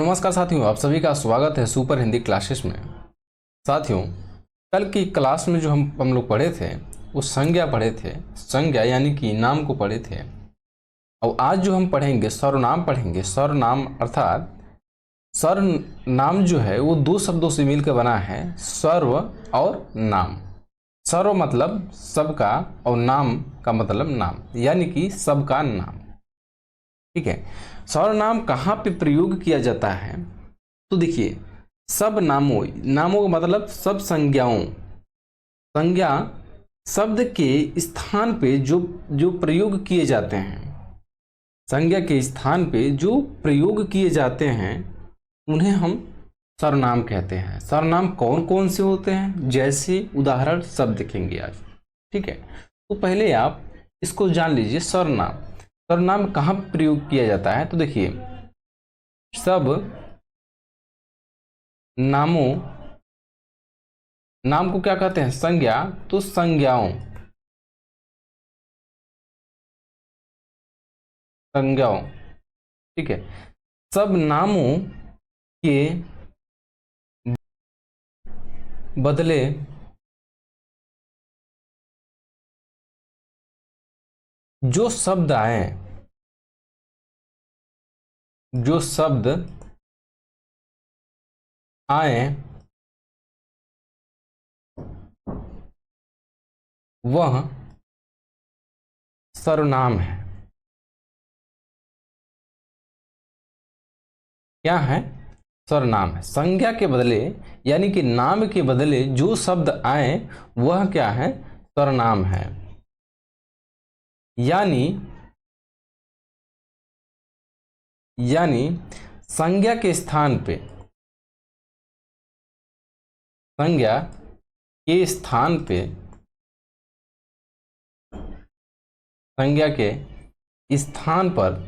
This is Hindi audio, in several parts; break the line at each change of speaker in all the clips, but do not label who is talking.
नमस्कार साथियों, आप सभी का स्वागत है सुपर हिंदी क्लासेस में। साथियों, कल की क्लास में जो हम लोग पढ़े थे वो संज्ञा पढ़े थे। संज्ञा यानी कि नाम को पढ़े थे। और आज जो हम पढ़ेंगे सर्वनाम पढ़ेंगे। सर्वनाम अर्थात सर्वनाम जो है वो दो शब्दों से मिलकर बना है, सर्व और नाम। सर्व मतलब सबका और नाम का मतलब नाम, यानी कि सबका नाम। ठीक है। सर्वनाम कहाँ पे प्रयोग किया जाता है? तो देखिए, सब नामों नामों का मतलब सब संज्ञाओं। संज्ञा शब्द के स्थान पे जो जो प्रयोग किए जाते हैं, संज्ञा के स्थान पे जो प्रयोग किए जाते हैं उन्हें हम सर्वनाम कहते हैं। सर्वनाम कौन कौन से होते हैं, जैसे उदाहरण सब देखेंगे आज। ठीक है, तो पहले आप इसको जान लीजिए। सर्वनाम सर्वनाम कहाँ प्रयोग किया जाता है? तो देखिए, सब नामों, नाम को क्या कहते हैं? संज्ञा। तो संज्ञाओं संज्ञाओं ठीक है, सब नामों के बदले जो शब्द आए, जो शब्द आए वह सर्वनाम है। क्या है? सर्वनाम है। संज्ञा के बदले यानी कि नाम के बदले जो शब्द आए वह क्या है? सर्वनाम है। यानी संज्ञा के स्थान पे, संज्ञा के स्थान पे, संज्ञा के स्थान पर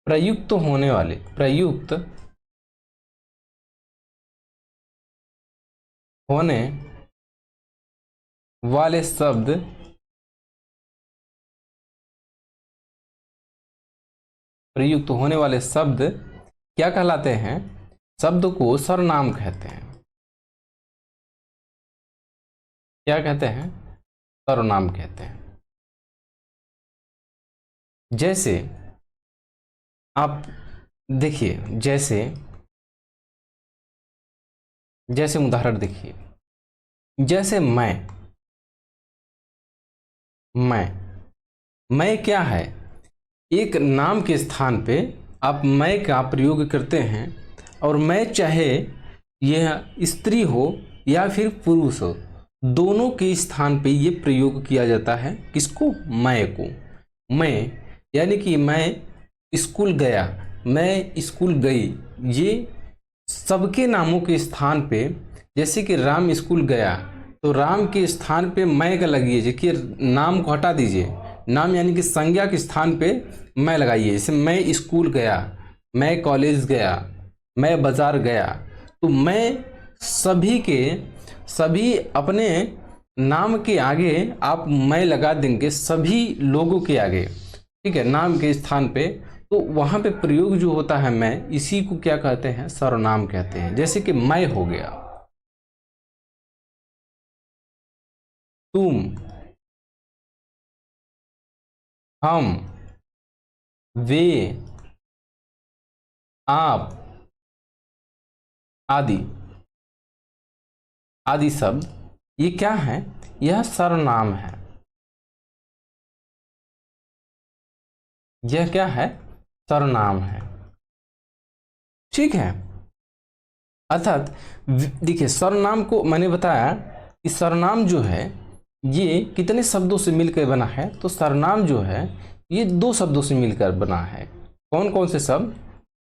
प्रयुक्त होने वाले, प्रयुक्त होने वाले शब्द प्रयुक्त होने वाले शब्द क्या कहलाते हैं? शब्द को सर्वनाम कहते हैं। क्या कहते हैं? सर्वनाम कहते हैं। जैसे आप देखिए, जैसे उदाहरण देखिए, जैसे मैं क्या है? एक नाम के स्थान पे आप मैं का प्रयोग करते हैं, और मैं चाहे यह स्त्री हो या फिर पुरुष हो, दोनों के स्थान पे ये प्रयोग किया जाता है। किसको? मैं को। मैं यानी कि मैं स्कूल गया, मैं स्कूल गई, ये सबके नामों के स्थान पे, जैसे कि राम स्कूल गया तो राम के स्थान पे मैं का लगाइए, देखिए नाम को हटा दीजिए। नाम यानी कि संज्ञा के स्थान पे मैं लगाइए। जैसे मैं स्कूल गया, मैं कॉलेज गया, मैं बाजार गया, तो मैं सभी अपने नाम के आगे आप मैं लगा देंगे, सभी लोगों के आगे। ठीक है, नाम के स्थान पे, तो वहां पे प्रयोग जो होता है मैं, इसी को क्या कहते हैं? सर्वनाम कहते हैं। जैसे कि मैं हो गया, तुम, हम, वे, आप आदि आदि शब्द, ये क्या है? यह सर्वनाम है। यह क्या है? सर्वनाम है। ठीक है। अर्थात देखिए, सर्वनाम को मैंने बताया कि सर्वनाम जो है ये कितने शब्दों से मिलकर बना है? तो सर्वनाम जो है ये दो शब्दों से मिलकर बना है। कौन कौन से शब्द?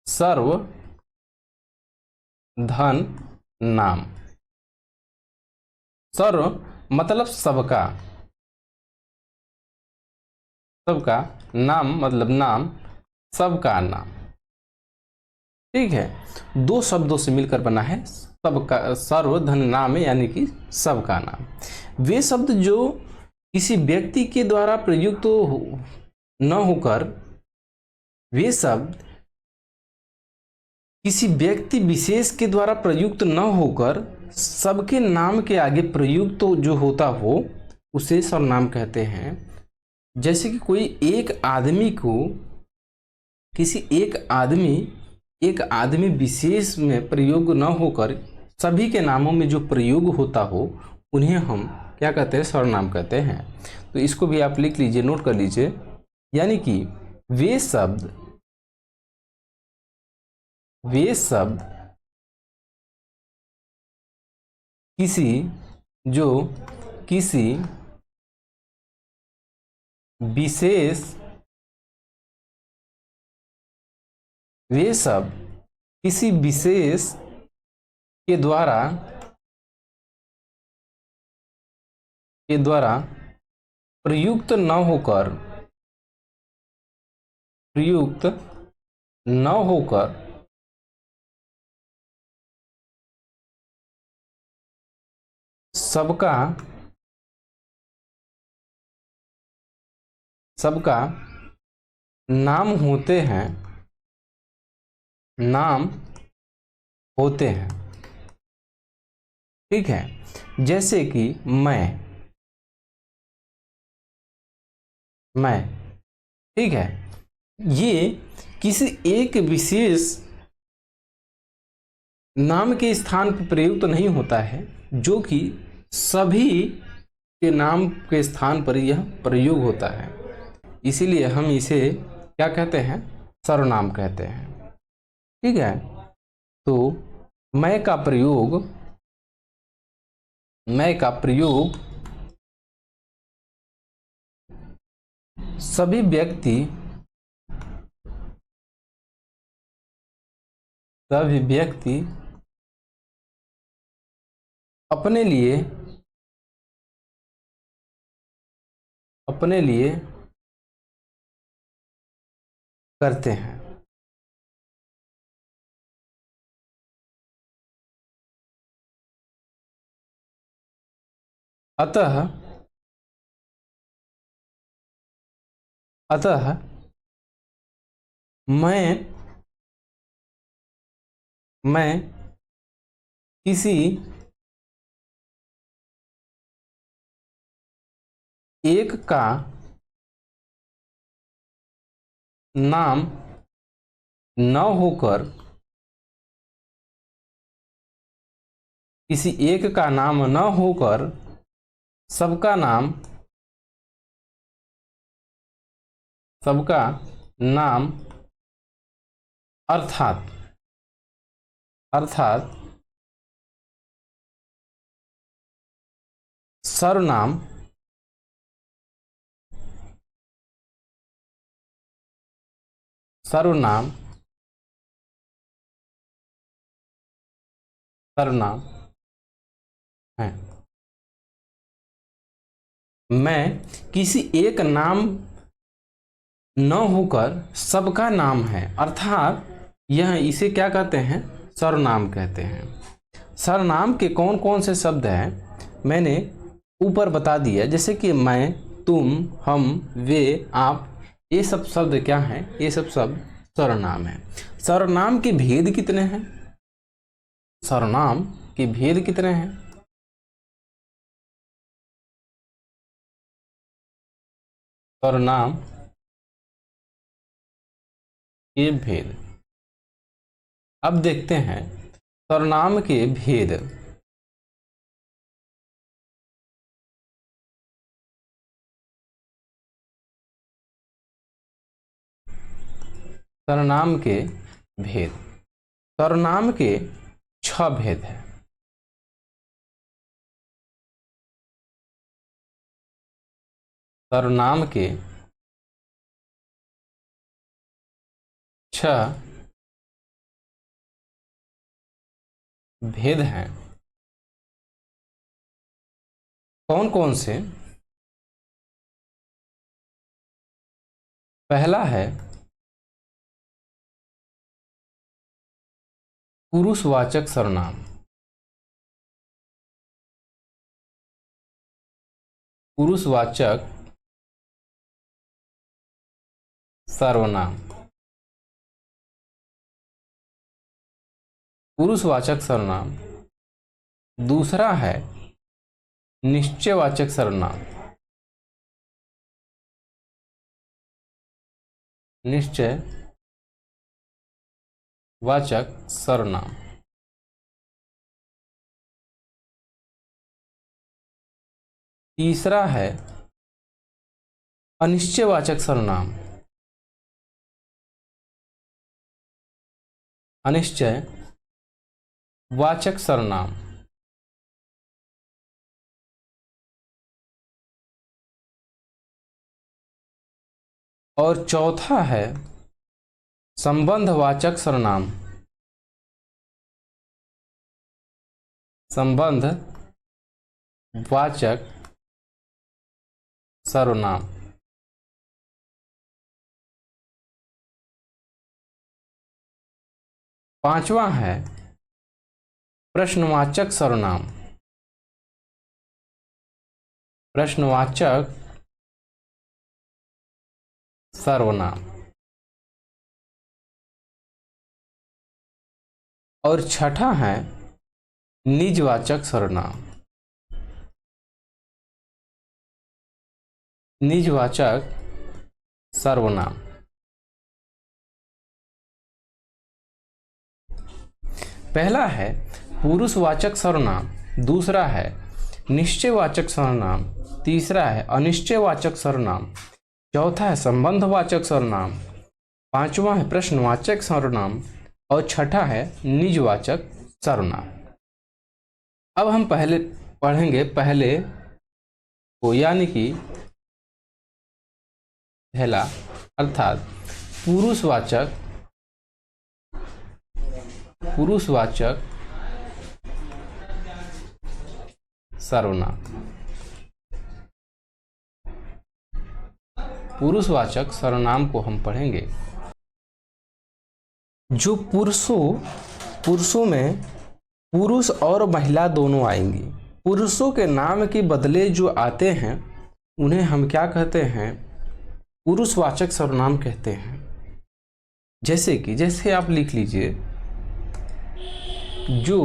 सर्व, धन, नाम। सर्व मतलब सबका, सबका, नाम मतलब नाम, सबका नाम। ठीक है, दो शब्दों से मिलकर बना है सबका, सर्व धन नाम, यानी कि सबका नाम। वे शब्द जो किसी व्यक्ति के द्वारा प्रयुक्त न होकर, वे शब्द किसी व्यक्ति विशेष के द्वारा प्रयुक्त न होकर सबके नाम के आगे प्रयुक्त तो जो होता हो उसे सर्वनाम कहते हैं। जैसे कि कोई एक आदमी को किसी एक आदमी विशेष में प्रयोग न होकर सभी के नामों में जो प्रयोग होता हो उन्हें हम क्या कहते हैं, सर्वनाम कहते हैं। तो इसको भी आप लिख लीजिए, नोट कर लीजिए। यानी कि वे शब्द किसी विशेष वे शब्द किसी विशेष के द्वारा प्रयुक्त न होकर सबका नाम होते हैं ठीक है। जैसे कि मैं ठीक है, ये किसी एक विशेष नाम के स्थान पर प्रयुक्त नहीं होता है, जो कि सभी के नाम के स्थान पर यह प्रयोग होता है। इसीलिए हम इसे क्या कहते हैं, सर्वनाम कहते हैं। ठीक है। तो मैं का प्रयोग सभी व्यक्ति अपने लिए करते हैं। अतः मैं किसी एक का नाम न होकर सबका नाम अर्थात सर्वनाम है। मैं किसी एक नाम न होकर सबका नाम है, अर्थात यह इसे क्या कहते हैं, सर्वनाम कहते हैं। सर्वनाम के कौन कौन से शब्द हैं मैंने ऊपर बता दिया, जैसे कि मैं, तुम, हम, वे, आप, ये सब शब्द क्या हैं, ये सब शब्द सर्वनाम है। सर्वनाम के भेद कितने हैं? सर्वनाम के भेद कितने हैं? सर्वनाम के भेद, अब देखते हैं सर्वनाम के भेद। सर्वनाम के भेद, सर्वनाम के 6 भेद हैं। सर्वनाम के 6 भेद हैं। कौन कौन से? पहला है पुरुषवाचक सर्वनाम। पुरुषवाचक सर्वनाम। पुरुषवाचक सर्वनाम। दूसरा है निश्चयवाचक सर्वनाम। निश्चयवाचक सर्वनाम। तीसरा है अनिश्चयवाचक सर्वनाम। अनिश्चयवाचक सर्वनाम। और चौथा है संबंधवाचक सर्वनाम। संबंधवाचक सर्वनाम। पांचवा है प्रश्नवाचक सर्वनाम। प्रश्नवाचक सर्वनाम। और छठा है निजवाचक सर्वनाम। निजवाचक सर्वनाम। पहला है पुरुषवाचक सर्वनाम, दूसरा है निश्चयवाचक सर्वनाम, तीसरा है अनिश्चयवाचक सर्वनाम, चौथा है संबंधवाचक सर्वनाम, पांचवा है प्रश्नवाचक सर्वनाम और छठा है निजवाचक सर्वनाम। अब हम पहले पढ़ेंगे पहले को, यानी कि पहला अर्थात पुरुषवाचक सर्वनाम। पुरुषवाचक सर्वनाम को हम पढ़ेंगे। जो पुरुषों में पुरुष और महिला दोनों आएंगी। पुरुषों के नाम के बदले जो आते हैं उन्हें हम क्या कहते हैं? पुरुषवाचक सर्वनाम कहते हैं। जैसे आप लिख लीजिए, जो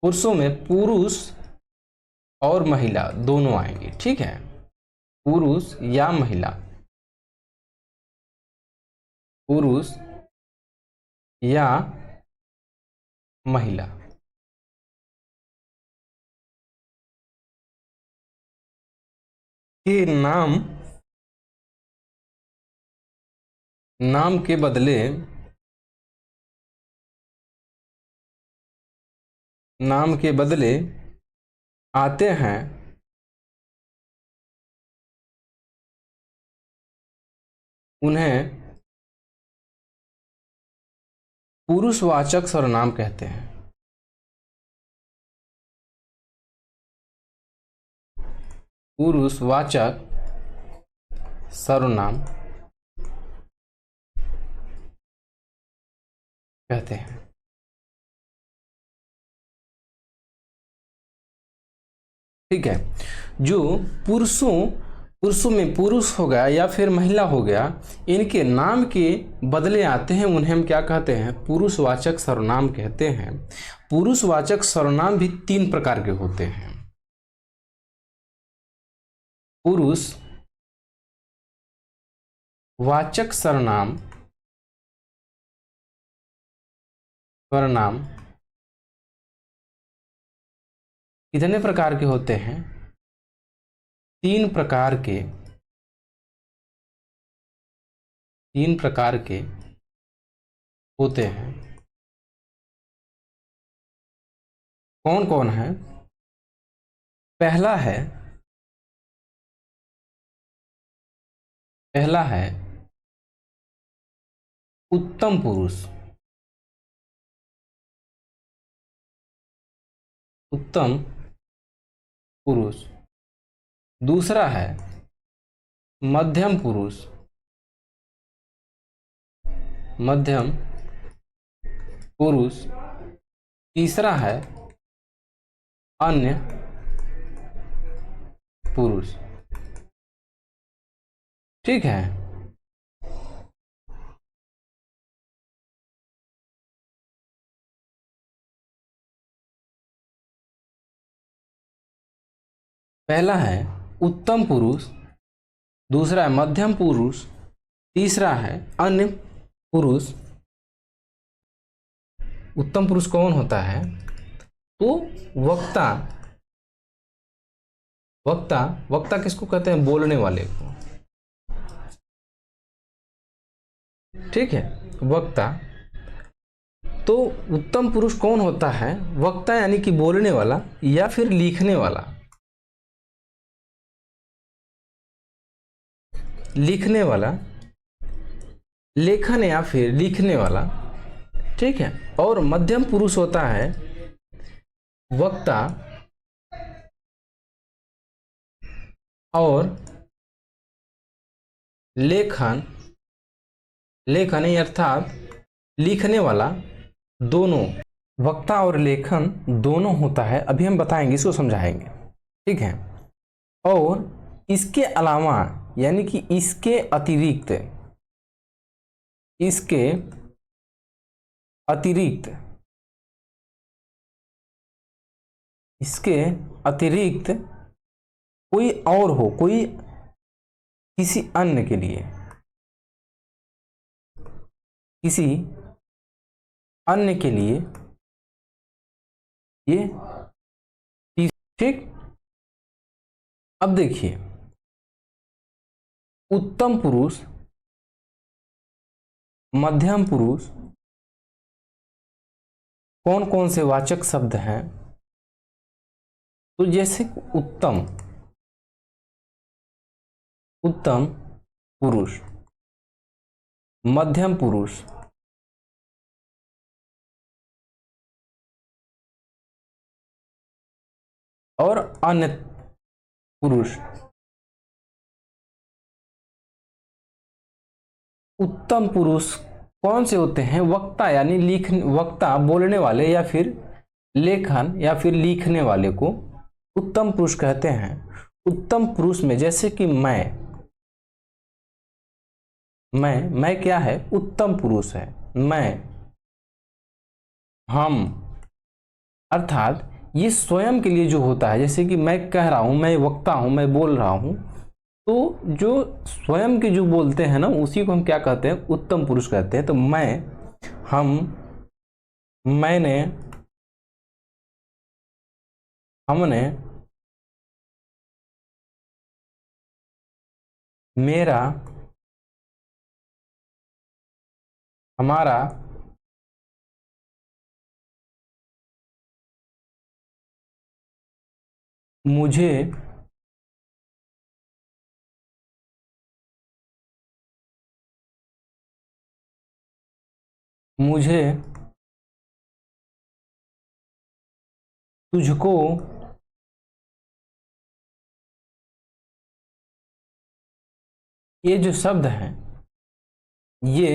पुरुषों में पुरुष और महिला दोनों आएंगे, ठीक है, पुरुष या महिला, पुरुष या महिला। के नाम के बदले आते हैं उन्हें पुरुषवाचक सर्वनाम कहते हैं। पुरुषवाचक सर्वनाम कहते हैं। ठीक है, जो पुरुषों में पुरुष हो गया या फिर महिला हो गया, इनके नाम के बदले आते हैं उन्हें हम क्या कहते हैं? पुरुषवाचक सर्वनाम कहते हैं। पुरुषवाचक सर्वनाम भी 3 प्रकार के होते हैं। पुरुषवाचक सर्वनाम कितने प्रकार के होते हैं? 3 प्रकार के होते हैं। कौन कौन है? पहला है उत्तम पुरुष। उत्तम पुरुष। दूसरा है मध्यम पुरुष। मध्यम पुरुष। तीसरा है अन्य पुरुष। ठीक है। पहला है उत्तम पुरुष, दूसरा है मध्यम पुरुष, तीसरा है अन्य पुरुष। उत्तम पुरुष कौन होता है? तो वक्ता। वक्ता, वक्ता किसको कहते हैं? बोलने वाले को। ठीक है, वक्ता। तो उत्तम पुरुष कौन होता है? वक्ता यानी कि बोलने वाला या फिर लिखने वाला। लिखने वाला, लेखन या फिर लिखने वाला। ठीक है। और मध्यम पुरुष होता है वक्ता और लेखन, लेखन अर्थात लिखने वाला, दोनों। वक्ता और लेखन दोनों होता है, अभी हम बताएंगे, इसको समझाएंगे। ठीक है। और इसके अलावा यानी कि इसके अतिरिक्त, इसके अतिरिक्त, इसके अतिरिक्त कोई और हो, कोई किसी अन्य के लिए, किसी अन्य के लिए ये। ठीक। अब देखिए, उत्तम पुरुष, मध्यम पुरुष, कौन कौन से वाचक शब्द हैं? तो जैसे उत्तम, उत्तम पुरुष, मध्यम पुरुष, और अन्य पुरुष। उत्तम पुरुष कौन से होते हैं? वक्ता यानी वक्ता, बोलने वाले या फिर लेखन या फिर लिखने वाले को उत्तम पुरुष कहते हैं। उत्तम पुरुष में जैसे कि मैं क्या है? उत्तम पुरुष है। मैं, हम, अर्थात ये स्वयं के लिए जो होता है, जैसे कि मैं कह रहा हूं, मैं वक्ता हूं, मैं बोल रहा हूं, तो जो स्वयं के जो बोलते हैं ना, उसी को हम क्या कहते हैं? उत्तम पुरुष कहते हैं। तो मैं, हम, मैंने, हमने, मेरा, हमारा, मुझे, मुझे, तुझको, ये जो शब्द हैं ये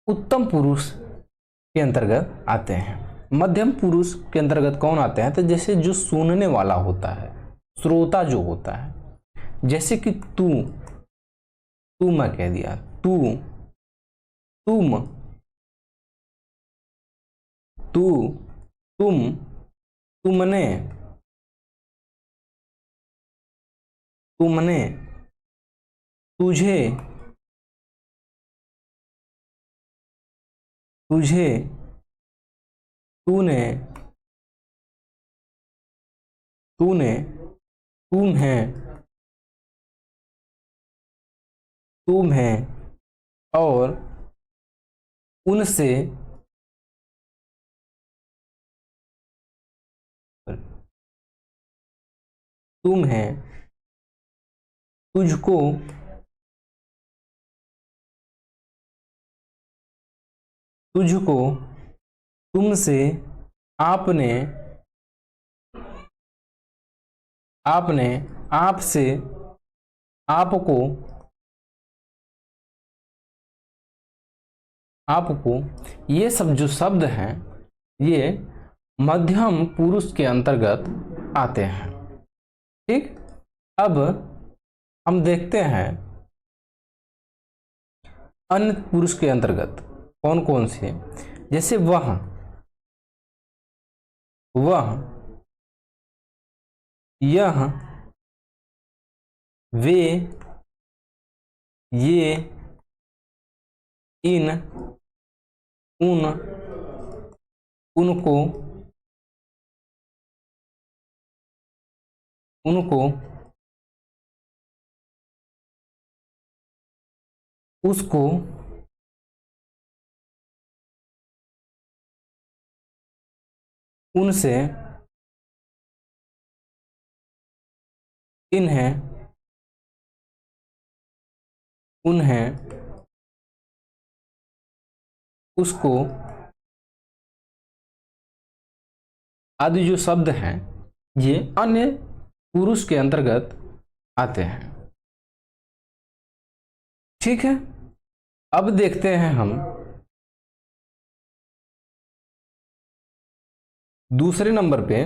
उत्तम पुरुष के अंतर्गत आते हैं। मध्यम पुरुष के अंतर्गत कौन आते हैं? तो जैसे जो सुनने वाला होता है, श्रोता जो होता है, जैसे कि तू मैं कह दिया, तुम, तुम, तुमने, तुझे, तूने, तुम है, और उनसे, तुम है, तुझको, तुमसे, आपने, आपसे, आपको, ये सब जो शब्द हैं ये मध्यम पुरुष के अंतर्गत आते हैं। ठीक। अब हम देखते हैं अन्य पुरुष के अंतर्गत कौन कौन से, जैसे वह, यह, वे, ये, इन, उन, उनको, उसको, उनसे, इन्हें, उन्हें, उसको आदि जो शब्द हैं ये अन्य पुरुष के अंतर्गत आते हैं। ठीक है, अब देखते हैं हम दूसरे नंबर पे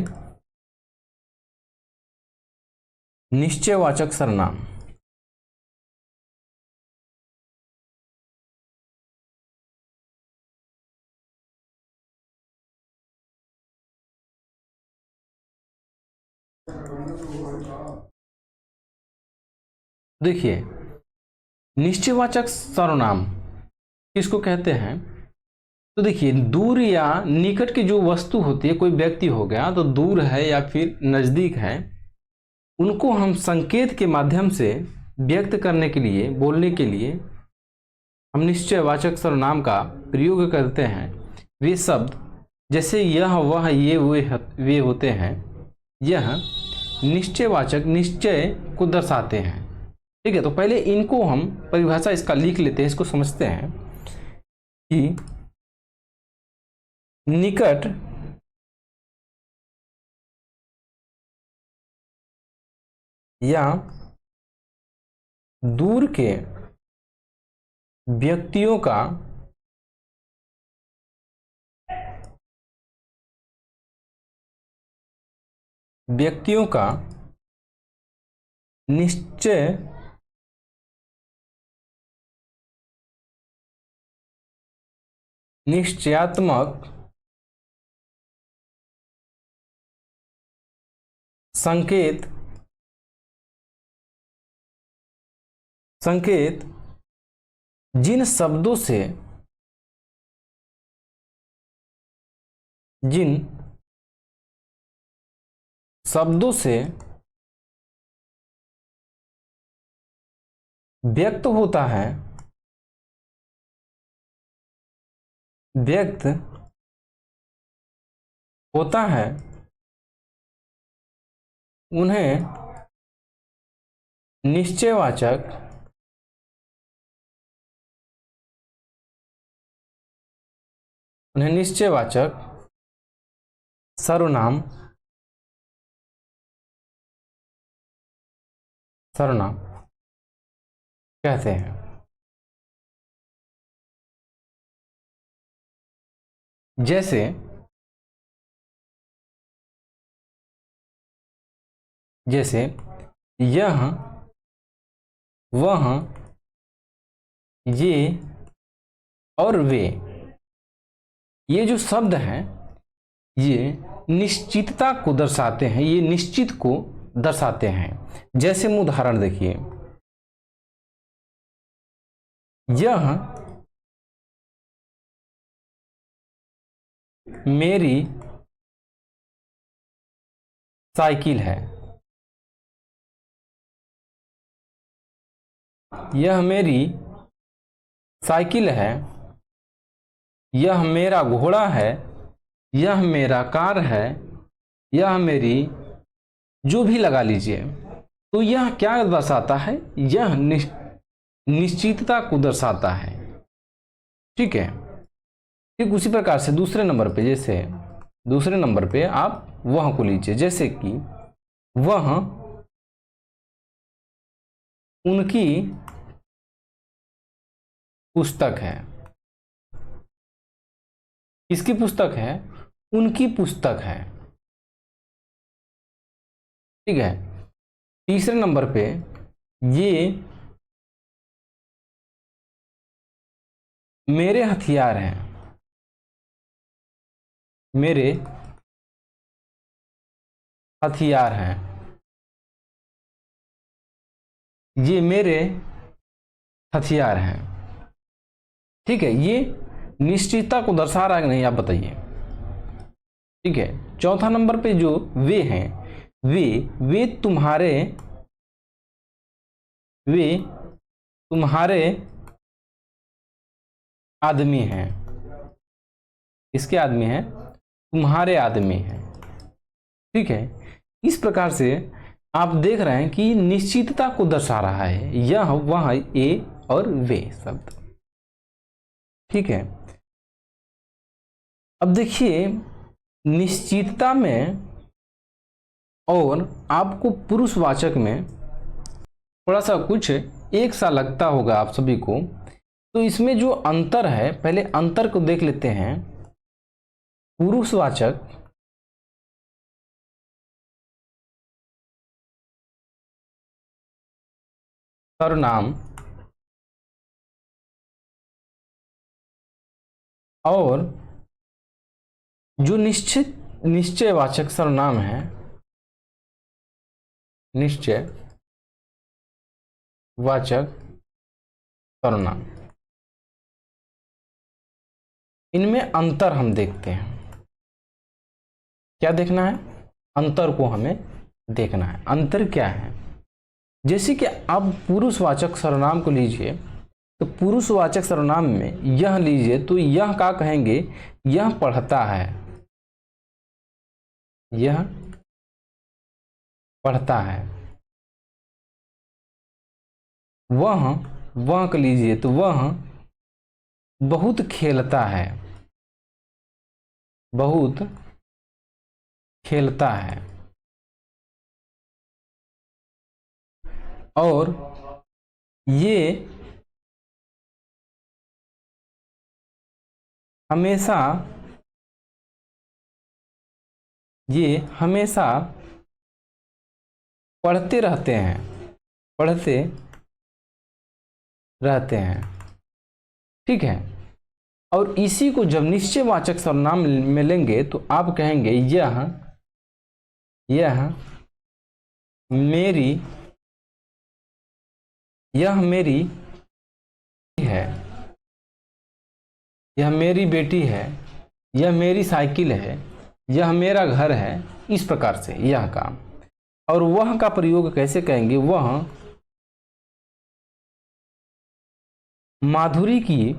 निश्चयवाचक सर्वनाम। देखिए, निश्चयवाचक सर्वनाम किसको कहते हैं? तो देखिए, दूर या निकट की जो वस्तु होती है, कोई व्यक्ति हो गया तो दूर है या फिर नजदीक है, उनको हम संकेत के माध्यम से व्यक्त करने के लिए, बोलने के लिए हम निश्चयवाचक सर्वनाम का प्रयोग करते हैं। वे शब्द जैसे यह, वह, ये, वे होते हैं, यह निश्चयवाचक निश्चय को दर्शाते हैं। ठीक है, तो पहले इनको हम परिभाषा इसका लिख लेते हैं, इसको समझते हैं कि निकट या दूर के व्यक्तियों का निश्चयात्मक संकेत जिन शब्दों से व्यक्त होता है, उन्हें निश्चयवाचक सर्वनाम कहते हैं। जैसे यह, वह, ये और वे, ये जो शब्द हैं ये निश्चितता को दर्शाते हैं, ये निश्चित को दर्शाते हैं। जैसे हम उदाहरण देखिए, यह मेरी साइकिल है, यह मेरी साइकिल है, यह मेरा घोड़ा है, यह मेरा कार है, यह मेरी, जो भी लगा लीजिए। तो यह क्या दर्शाता है? यह निश्चितता को दर्शाता है। ठीक है, ठीक उसी प्रकार से दूसरे नंबर पे, जैसे दूसरे नंबर पे आप वह को लीजिए, जैसे कि वह उनकी पुस्तक है। किसकी पुस्तक है? उनकी पुस्तक है। ठीक है, तीसरे नंबर पे ये मेरे हथियार हैं, मेरे हथियार हैं, ये मेरे हथियार हैं। ठीक है, ये निश्चितता को दर्शा रहा है कि नहीं, आप बताइए। ठीक है, चौथा नंबर पे जो वे हैं, वे तुम्हारे, वे तुम्हारे आदमी हैं। किसके आदमी हैं? तुम्हारे आदमी हैं। ठीक है, इस प्रकार से आप देख रहे हैं कि निश्चितता को दर्शा रहा है यह वह ए और वे शब्द। ठीक है, अब देखिए निश्चितता में और आपको पुरुषवाचक में थोड़ा सा कुछ एक सा लगता होगा आप सभी को। तो इसमें जो अंतर है, पहले अंतर को देख लेते हैं। पुरुषवाचक सर्वनाम और जो निश्चयवाचक सर्वनाम है, निश्चयवाचक सर्वनाम, इनमें अंतर हम देखते हैं। क्या देखना है? अंतर को हमें देखना है। अंतर क्या है? जैसे कि आप पुरुषवाचक सर्वनाम को लीजिए, तो पुरुषवाचक सर्वनाम में यह लीजिए, तो यह क्या कहेंगे? यह पढ़ता है, यह पढ़ता है। वह को लीजिए, तो वह बहुत खेलता है, बहुत खेलता है। और ये हमेशा, ये हमेशा पढ़ते रहते हैं, पढ़ते रहते हैं। ठीक है, और इसी को जब निश्चयवाचक सर्वनाम में लेंगे तो आप कहेंगे यह मेरी, यह मेरी है, यह मेरी बेटी है, यह मेरी साइकिल है, यह मेरा घर है। इस प्रकार से यह का, और वह का प्रयोग कैसे कहेंगे? वह माधुरी की,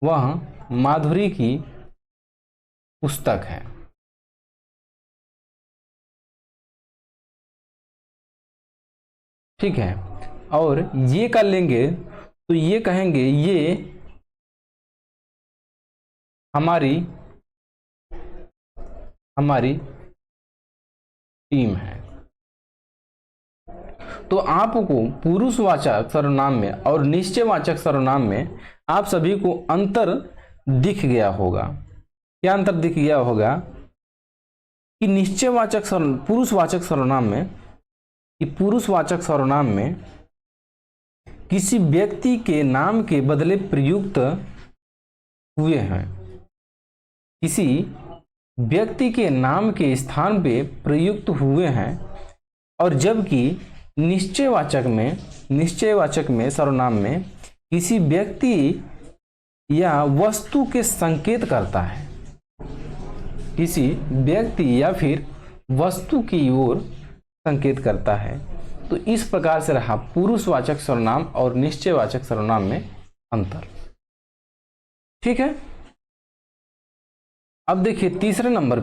वह माधुरी की पुस्तक है। ठीक है, और ये कर लेंगे तो ये कहेंगे ये हमारी, हमारी टीम है। तो आपको पुरुषवाचक सर्वनाम में और निश्चयवाचक सर्वनाम में आप सभी को अंतर दिख गया होगा। क्या अंतर दिख गया होगा? कि निश्चयवाचक पुरुषवाचक सर्वनाम में, कि पुरुषवाचक सर्वनाम में किसी व्यक्ति के नाम के बदले प्रयुक्त हुए हैं, किसी व्यक्ति के नाम के स्थान पे प्रयुक्त हुए हैं। और जबकि निश्चयवाचक में सर्वनाम में किसी व्यक्ति या वस्तु के संकेत करता है, किसी व्यक्ति या फिर वस्तु की ओर संकेत करता है। तो इस प्रकार से रहा पुरुषवाचक सर्वनाम और निश्चयवाचक सर्वनाम में अंतर। ठीक है, अब देखिए तीसरे नंबर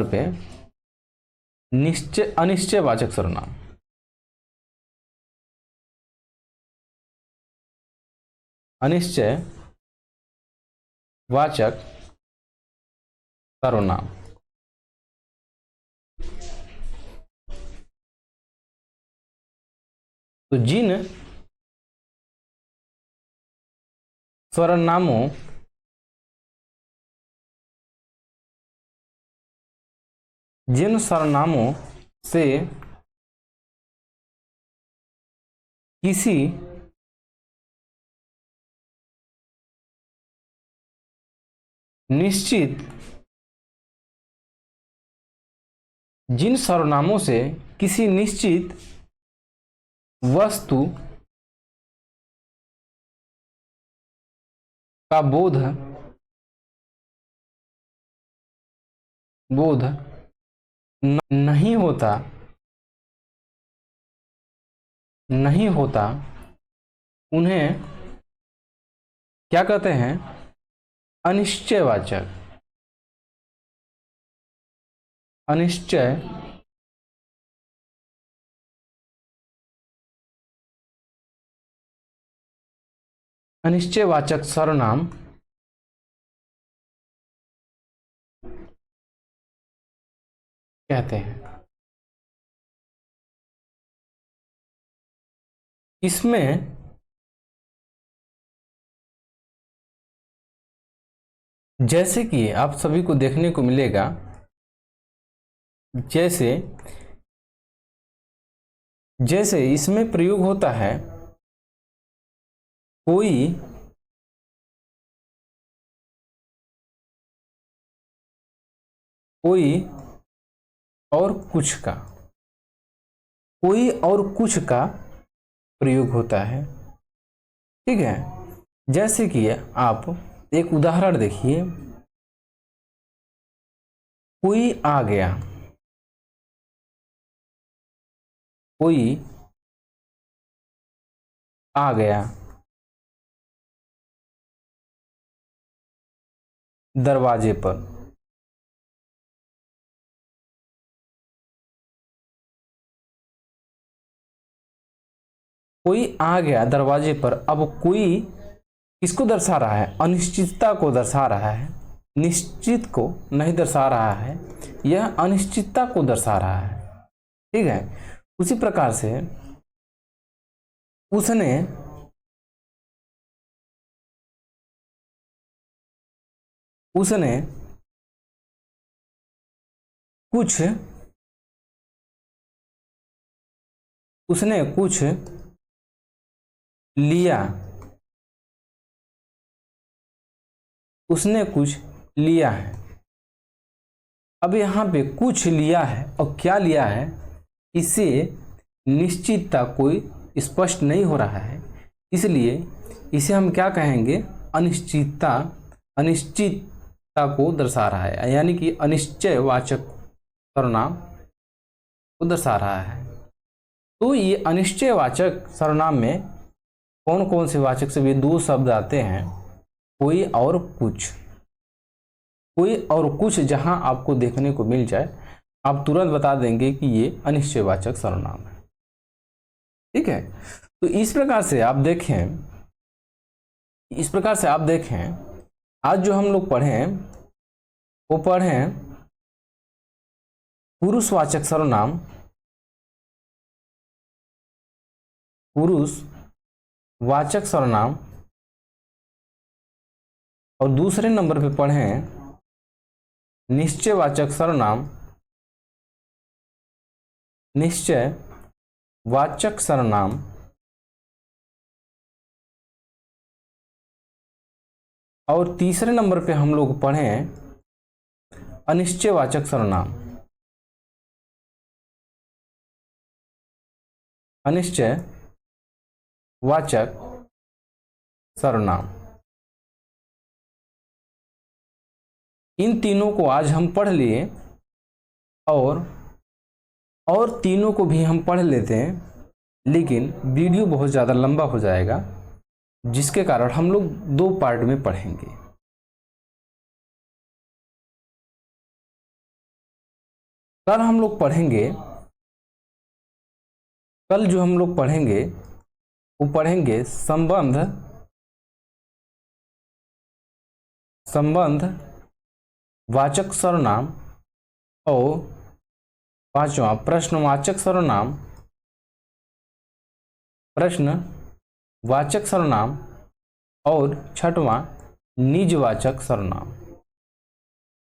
पे अनिश्चयवाचक सर्वनाम। अनिश्चयवाचक सर्वनाम, तो जिन सर्वनामों जिन सर्वनामों से किसी निश्चित जिन सर्वनामों से किसी निश्चित वस्तु का बोध नहीं होता उन्हें क्या कहते हैं? अनिश्चयवाचक अनिश्चयवाचक सर्वनाम कहते हैं। इसमें जैसे कि आप सभी को देखने को मिलेगा, जैसे इसमें प्रयोग होता है कोई और कुछ का, कोई और कुछ का प्रयोग होता है। ठीक है, जैसे कि आप एक उदाहरण देखिए, कोई आ गया, कोई आ गया दरवाजे पर। कोई आ गया दरवाजे पर। अब कोई किसको दर्शा रहा है? अनिश्चितता को दर्शा रहा है, निश्चित को नहीं दर्शा रहा है, यह अनिश्चितता को दर्शा रहा है। ठीक है, उसी प्रकार से उसने कुछ लिया, उसने कुछ लिया है। अब यहाँ पे कुछ लिया है और क्या लिया है, इससे निश्चितता कोई स्पष्ट नहीं हो रहा है, इसलिए इसे हम क्या कहेंगे? अनिश्चितता को दर्शा रहा है, यानी कि अनिश्चयवाचक सर्वनाम को दर्शा रहा है। तो ये अनिश्चयवाचक सर्वनाम में कौन कौन से वाचक से भी दो शब्द आते हैं? कोई और कुछ। कोई और कुछ जहां आपको देखने को मिल जाए, आप तुरंत बता देंगे कि ये अनिश्चयवाचक सर्वनाम है। ठीक है, तो इस प्रकार से आप देखें, आज जो हम लोग पढ़ें वो पढ़ें पुरुषवाचक सर्वनाम, पुरुषवाचक सर्वनाम, और दूसरे नंबर पे पढ़ें निश्चयवाचक सर्वनाम, निश्चयवाचक सर्वनाम, और तीसरे नंबर पे हम लोग पढ़ें अनिश्चयवाचक सर्वनाम, अनिश्चयवाचक सर्वनाम। इन तीनों को आज हम पढ़ लिए, और तीनों को भी हम पढ़ लेते हैं, लेकिन वीडियो बहुत ज़्यादा लंबा हो जाएगा, जिसके कारण हम लोग दो पार्ट में पढ़ेंगे। कल जो हम लोग पढ़ेंगे वो पढ़ेंगे संबंध वाचक सर्वनाम, और पांचवा प्रश्नवाचक सर्वनाम, प्रश्नवाचक सर्वनाम, और छठवां निजवाचक सर्वनाम,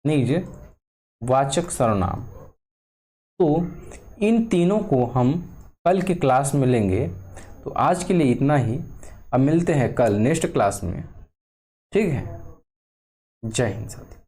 निजवाचक सर्वनाम। तो इन तीनों को हम कल की क्लास में लेंगे। तो आज के लिए इतना ही, अब मिलते हैं कल नेक्स्ट क्लास में। ठीक है, जय हिंद साथी।